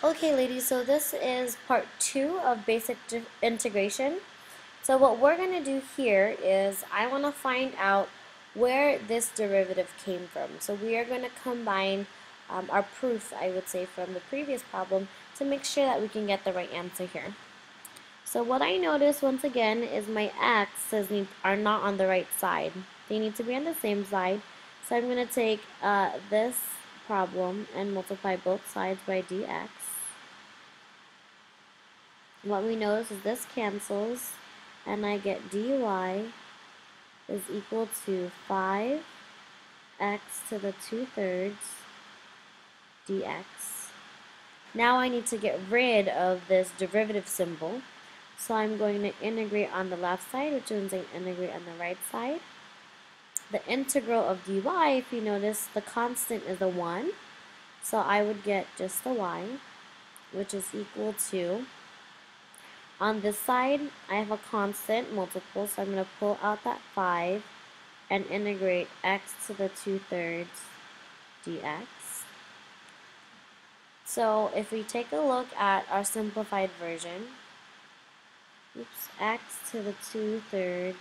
Okay, ladies, so this is part 2 of basic integration. So what we're going to do here is I want to find out where this derivative came from. So we are going to combine our proof, I would say, from the previous problem to make sure that we can get the right answer here. So what I notice once again is my x's are not on the right side. They need to be on the same side. So I'm going to take this problem and multiply both sides by dx. What we notice is this cancels, and I get dy is equal to 5x to the 2/3 dx. Now I need to get rid of this derivative symbol, so I'm going to integrate on the left side, which means I integrate on the right side. The integral of dy, if you notice, the constant is a 1, so I would get just the y, which is equal to, on this side, I have a constant multiple, so I'm going to pull out that 5 and integrate x to the 2/3 dx. So if we take a look at our simplified version, x to the 2/3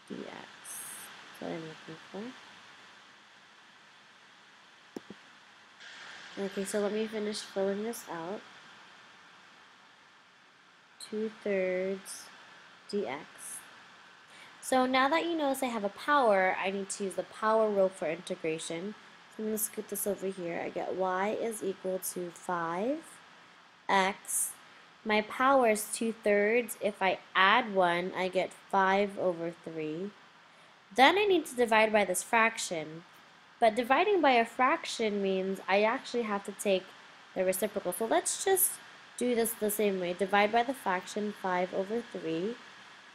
dx. That's what I'm looking for. Okay, so let me finish filling this out. 2/3 dx. So now that you notice I have a power, I need to use the power rule for integration. So I'm going to scoot this over here. I get y is equal to 5x. My power is 2/3. If I add 1, I get 5/3. Then I need to divide by this fraction. But dividing by a fraction means I actually have to take the reciprocal. So let's just do this the same way. Divide by the fraction 5/3.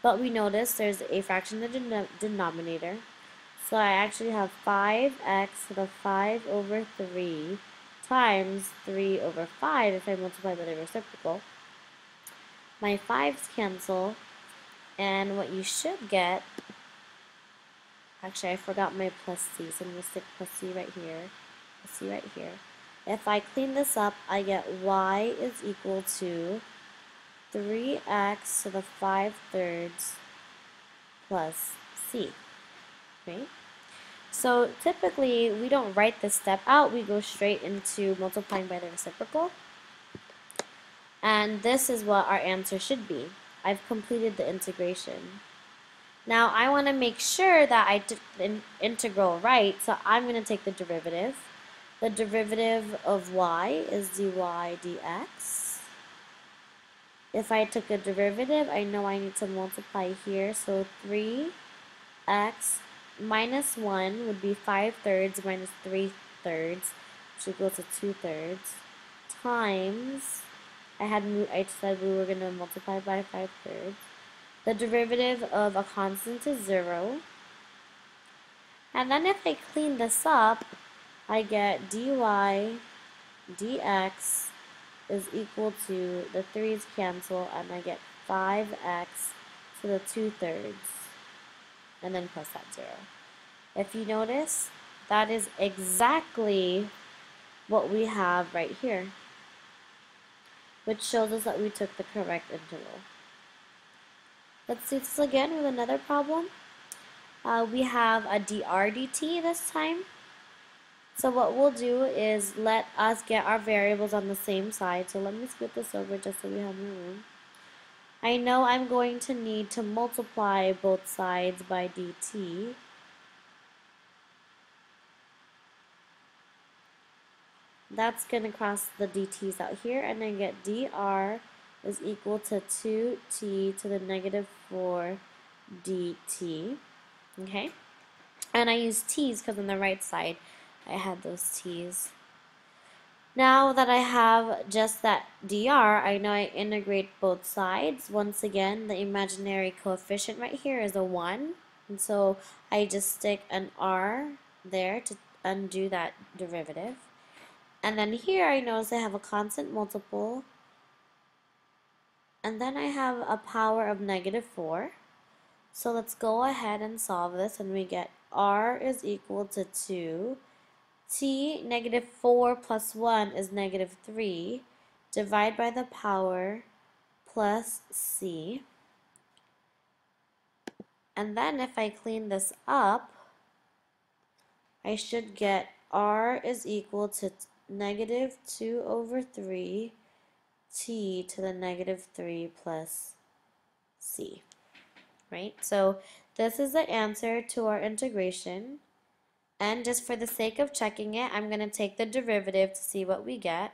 But we notice there's a fraction in the denominator. So I actually have 5x to the 5/3 times 3/5 if I multiply by the reciprocal. My 5's cancel, and what you should get, actually I forgot my plus c, so I'm going to stick plus c right here, plus c right here. If I clean this up, I get y is equal to 3x to the 5/3 plus c. Okay? So typically we don't write this step out, we go straight into multiplying by the reciprocal. And this is what our answer should be. I've completed the integration. Now I want to make sure that I did the integral right, so I'm going to take the derivative. The derivative of y is dy dx. If I took a derivative, I know I need to multiply here, so 3x minus 1 would be 5/3 minus 3/3, which equals to 2/3, times, I said we were going to multiply by 5/3. The derivative of a constant is 0. And then if I clean this up, I get dy dx is equal to, the 3's cancel, and I get 5x to the 2/3, and then plus that 0. If you notice, that is exactly what we have right here, which shows us that we took the correct interval. Let's do this again with another problem. We have a dr dt this time. So what we'll do is let us get our variables on the same side. So let me scoot this over just so we have more room. I know I'm going to need to multiply both sides by dt. That's going to cross the dt's out here, and I get dr is equal to 2t to the negative 4 dt. Okay? And I use t's because on the right side I had those t's. Now that I have just that dr, I know I integrate both sides. Once again, the imaginary coefficient right here is a 1. And so I just stick an r there to undo that derivative. And then here I notice I have a constant multiple. And then I have a power of negative 4. So let's go ahead and solve this, and we get r is equal to 2 t, negative 4 plus 1 is negative 3. Divide by the power plus c. And then if I clean this up, I should get r is equal to negative 2 over 3 t to the negative 3 plus c, right? So this is the answer to our integration. And just for the sake of checking it, I'm going to take the derivative to see what we get.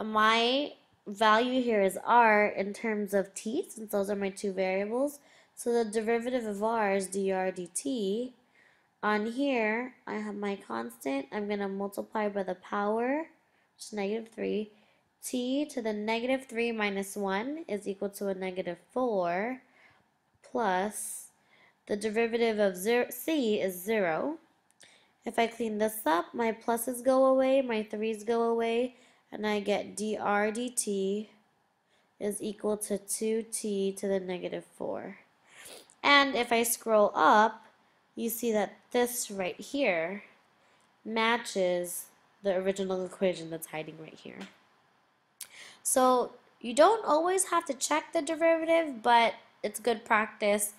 My value here is r in terms of t, since those are my two variables. So the derivative of r is dr dt. On here, I have my constant. I'm going to multiply by the power, which is negative 3. T to the negative 3 minus 1 is equal to a negative 4, plus the derivative of c is 0. If I clean this up, my pluses go away, my 3's go away, and I get dr dt is equal to 2t to the negative 4. And if I scroll up, you see that this right here matches the original equation that's hiding right here. So you don't always have to check the derivative, but it's good practice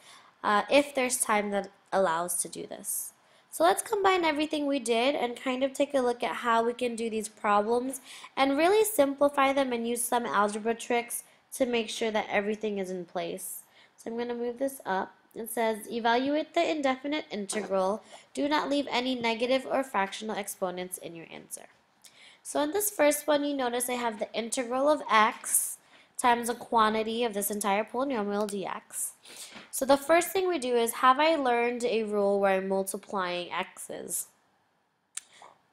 if there's time that allows to do this. So let's combine everything we did and kind of take a look at how we can do these problems and really simplify them and use some algebra tricks to make sure that everything is in place. So I'm going to move this up. It says, evaluate the indefinite integral. Do not leave any negative or fractional exponents in your answer. So in this first one, you notice I have the integral of x times the quantity of this entire polynomial dx. So the first thing we do is, have I learned a rule where I'm multiplying x's?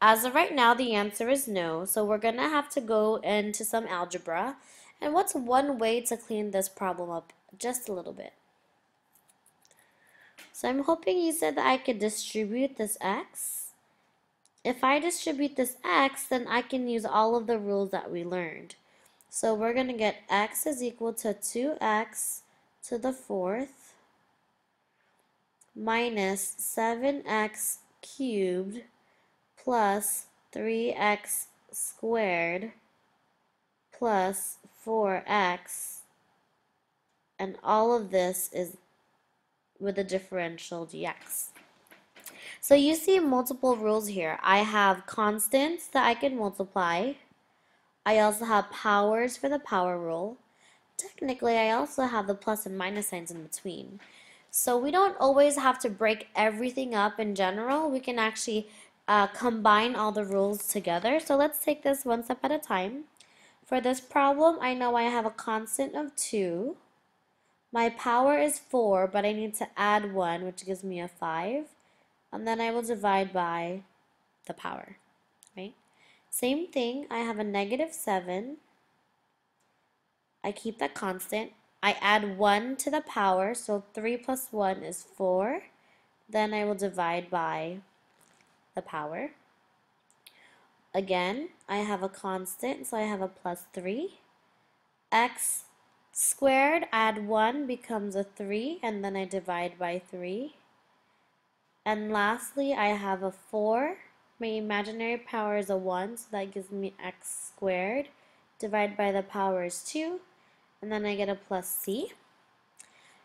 As of right now, the answer is no. So we're going to have to go into some algebra. And what's one way to clean this problem up just a little bit? So I'm hoping you said that I could distribute this x. If I distribute this x, then I can use all of the rules that we learned. So we're going to get x is equal to 2x to the 4th minus 7x cubed plus 3x squared plus 4x, and all of this is with a differential dx. So you see multiple rules here. I have constants that I can multiply. I also have powers for the power rule. Technically, I also have the plus and minus signs in between. So we don't always have to break everything up in general. We can actually combine all the rules together. So let's take this one step at a time. For this problem, I know I have a constant of 2. My power is 4, but I need to add 1, which gives me a 5. And then I will divide by the power, right? Same thing, I have a negative 7. I keep that constant. I add 1 to the power, so 3 plus 1 is 4. Then I will divide by the power. Again, I have a constant, so I have a plus 3. X squared, add 1 becomes a 3, and then I divide by 3. And lastly, I have a 4. My imaginary power is a 1, so that gives me x squared. Divide by the power is 2, and then I get a plus c.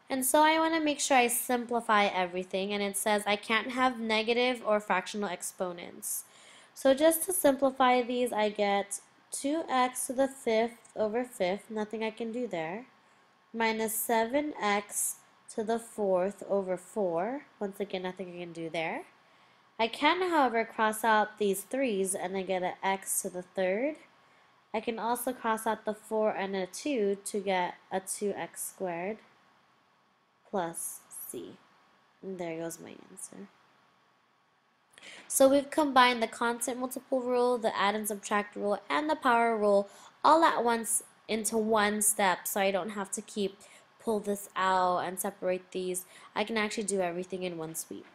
And so I want to make sure I simplify everything, and it says I can't have negative or fractional exponents. So just to simplify these, I get 2x to the 5th over 5th, nothing I can do there, minus 7x to the 4th over 4. Once again, nothing I can do there. I can, however, cross out these 3's and I get an x to the 3rd. I can also cross out the 4 and a 2 to get a 2x squared plus c. And there goes my answer. So we've combined the constant multiple rule, the add and subtract rule, and the power rule all at once into one step, so I don't have to pull this out and separate these. I can actually do everything in one sweep.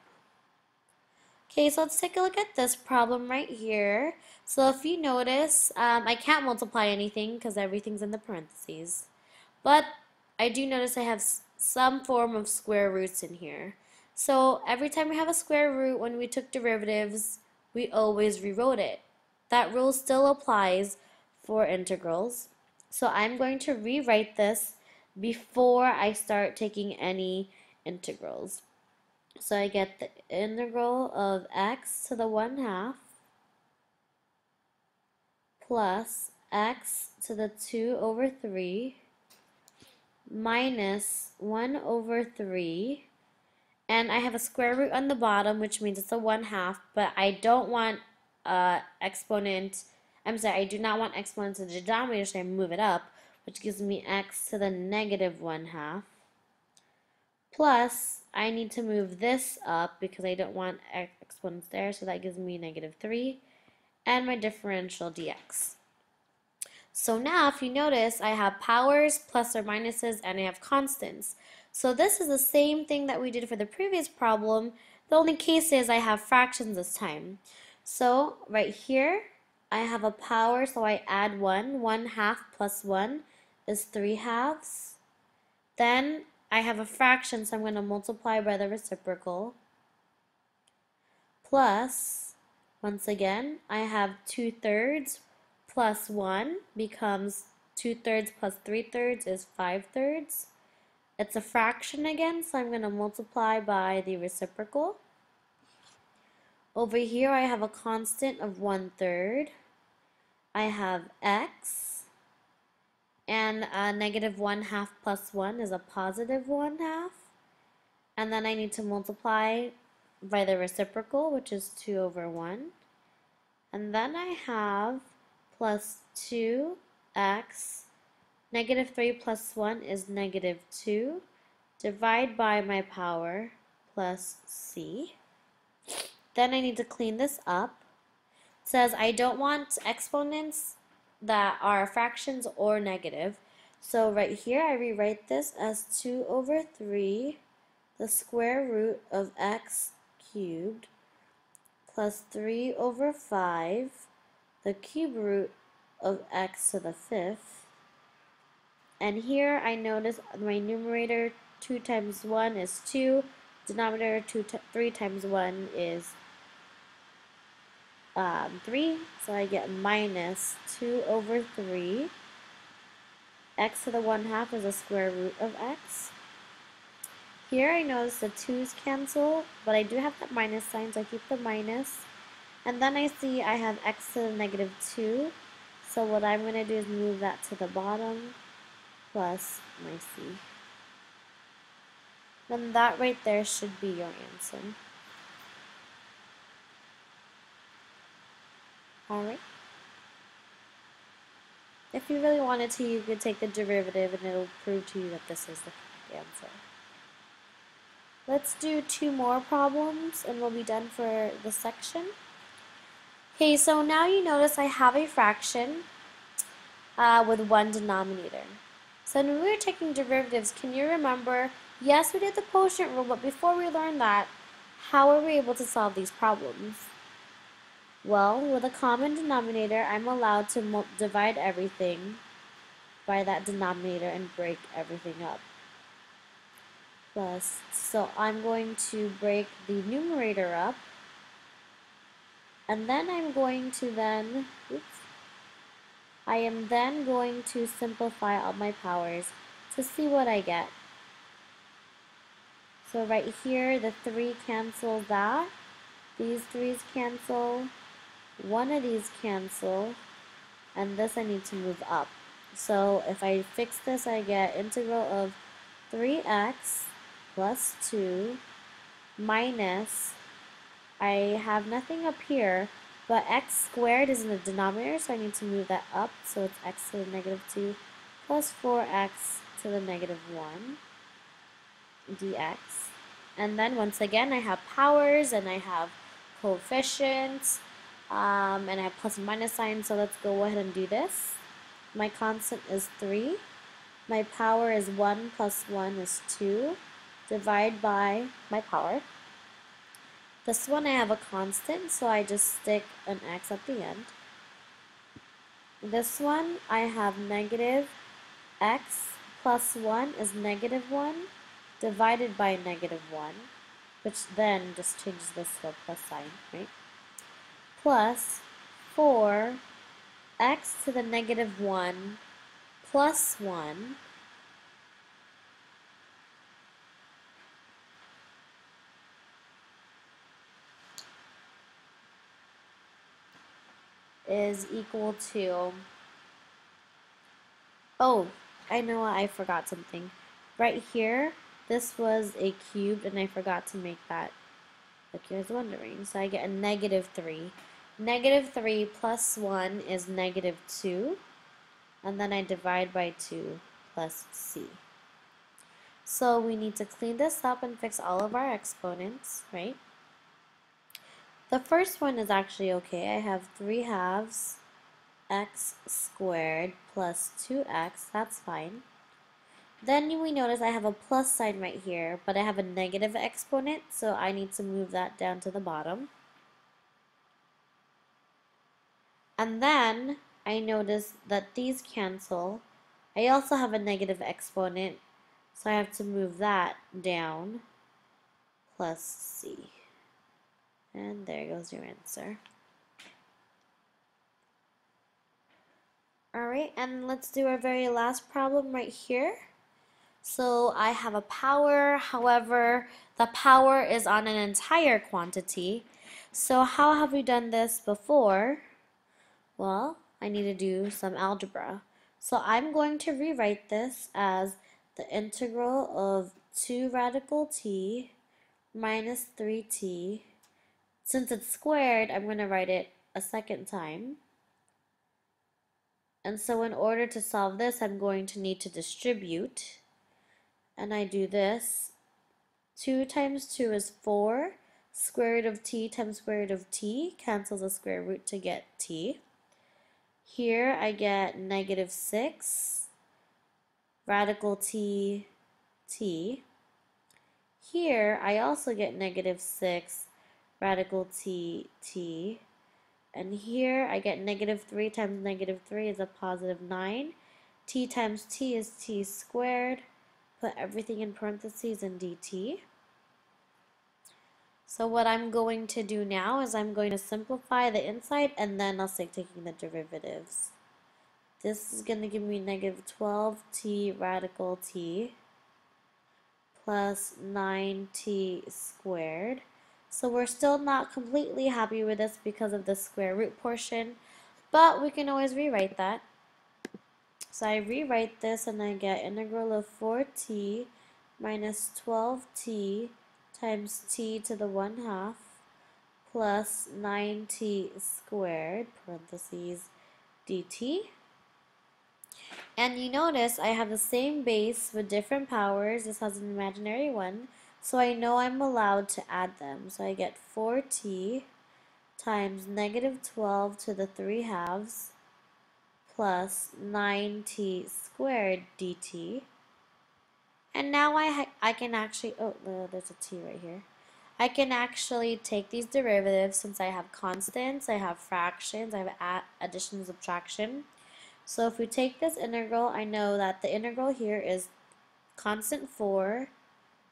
Okay, so let's take a look at this problem right here. So if you notice, I can't multiply anything because everything's in the parentheses. But I do notice I have some form of square roots in here. So every time we have a square root, when we took derivatives, we always rewrote it. That rule still applies for integrals. So I'm going to rewrite this before I start taking any integrals. So I get the integral of x to the 1/2 plus x to the 2/3 minus 1/3, and I have a square root on the bottom, which means it's a 1/2, but I don't want exponent, I do not want exponent to the denominator, so I move it up, which gives me x to the negative 1/2, plus I need to move this up because I don't want exponents there, so that gives me -3, and my differential dx. So now, if you notice, I have powers, plus or minuses, and I have constants. So this is the same thing that we did for the previous problem. The only case is I have fractions this time. So right here, I have a power, so I add 1. 1/2 plus 1 is 3/2. Then I have a fraction, so I'm going to multiply by the reciprocal. Plus, once again, I have 2/3 plus 1 becomes 2/3 plus 3/3 is 5/3. It's a fraction again, so I'm going to multiply by the reciprocal. Over here I have a constant of 1/3. I have x, and negative 1/2 plus 1 is a positive 1/2. And then I need to multiply by the reciprocal, which is 2/1. And then I have plus 2x, -3 plus 1 is -2, divide by my power, plus c. Then I need to clean this up. It says I don't want exponents that are fractions or negative. So right here I rewrite this as 2/3, the square root of x cubed, plus 3/5, the cube root of x to the 5th. And here I notice my numerator 2 times 1 is 2, denominator 3 times 1 is 3, so I get minus 2/3. X to the 1/2 is the square root of x. Here I notice the 2's cancel, but I do have that minus sign, so I keep the minus. And then I see I have x to the -2, so what I'm going to do is move that to the bottom, plus my c. Then that right there should be your answer. Alright. If you really wanted to, you could take the derivative and it'll prove to you that this is the correct answer. Let's do 2 more problems and we'll be done for this section. Okay, so now you notice I have a fraction with one denominator. So when we were taking derivatives, can you remember, yes, we did the quotient rule, but before we learned that, how were we able to solve these problems? Well, with a common denominator, I'm allowed to divide everything by that denominator and break everything up. Plus, so I'm going to break the numerator up, and then I'm going to I am then going to simplify all my powers to see what I get. So right here, the 3 cancels that, these 3's cancel, one of these cancel, and this I need to move up. So if I fix this, I get integral of 3x plus 2 minus, I have nothing up here, but x squared is in the denominator, so I need to move that up, so it's x to the -2 plus 4x to the -1 dx. And then once again, I have powers and I have coefficients, and I have plus and minus signs, so let's go ahead and do this. My constant is 3. My power is 1 plus 1 is 2. Divide by my power. This one I have a constant, so I just stick an x at the end. This one I have negative x plus 1 is -1 divided by -1, which then just changes this to a plus sign, right? plus 4x to the negative 1 plus 1 is equal to, oh, I know I forgot something. Right here, this was a cubed, and I forgot to make that, like you was wondering. So I get a negative 3. Negative 3 plus 1 is negative 2, and then I divide by 2 plus c. So we need to clean this up and fix all of our exponents, right? The first one is actually okay. I have 3 halves x squared plus 2x, that's fine. Then we notice I have a plus sign right here, but I have a negative exponent, so I need to move that down to the bottom. And then I notice that these cancel. I also have a negative exponent, so I have to move that down, plus c. And there goes your answer. Alright, and let's do our very last problem right here. So I have a power, however, the power is on an entire quantity. So how have we done this before? Well, I need to do some algebra. So I'm going to rewrite this as the integral of 2 radical t minus 3t. Since it's squared, I'm going to write it a second time. And so in order to solve this, I'm going to need to distribute. And I do this. 2 times 2 is 4. Square root of t times square root of t cancels the square root to get t. Here I get negative 6 radical t, t. Here I also get negative 6 radical t, t. And here I get negative 3 times negative 3 is a positive 9. T times t is t squared. Put everything in parentheses and dt. So what I'm going to do now is I'm going to simplify the inside, and then I'll start taking the derivatives. This is going to give me negative 12t radical t plus 9t squared. So we're still not completely happy with this because of the square root portion, but we can always rewrite that. So I rewrite this and I get integral of 4t minus 12t times t to the 1/2 plus 9t squared, parentheses, dt. And you notice I have the same base with different powers. This has an imaginary one, so I know I'm allowed to add them. So I get 4t times negative 12 to the 3/2 plus 9t squared dt. And now I can actually, oh, there's a t right here. I can actually take these derivatives since I have constants, I have fractions, I have addition and subtraction. So if we take this integral, I know that the integral here is constant 4,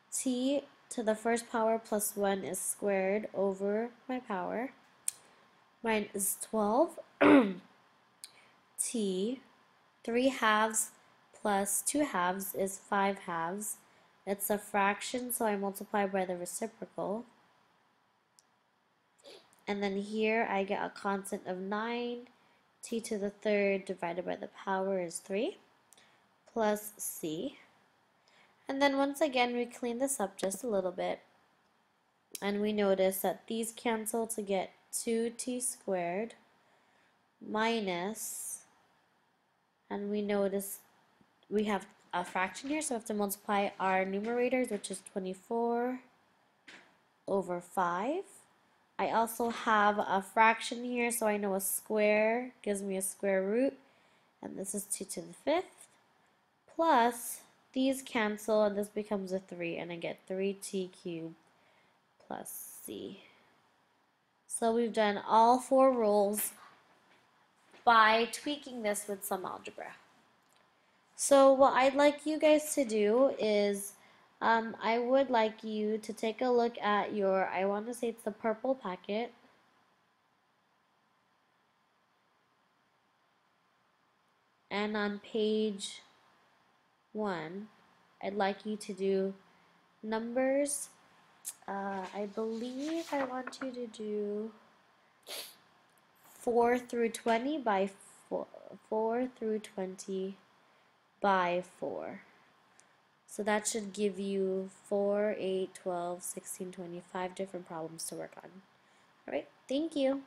t to the first power plus 1 is squared over my power. Mine is 12, t, 3/2 plus 2/2 is 5/2. It's a fraction, so I multiply by the reciprocal. And then here I get a constant of 9. T to the third divided by the power is 3 plus c. And then once again we clean this up just a little bit. And we notice that these cancel to get 2t squared minus, and we notice we have a fraction here, so we have to multiply our numerators, which is 24 over 5. I also have a fraction here, so I know a square gives me a square root, and this is 2 to the 5th, plus these cancel, and this becomes a 3, and I get 3t cubed plus c. So we've done all 4 rules by tweaking this with some algebra. So what I'd like you guys to do is I would like you to take a look at your, I want to say it's the purple packet. And on page 1, I'd like you to do numbers. I believe I want you to do 4 through 20 by 4. 4 through 20 by 4. So that should give you 4, 8, 12, 16, 25 different problems to work on. All right, thank you.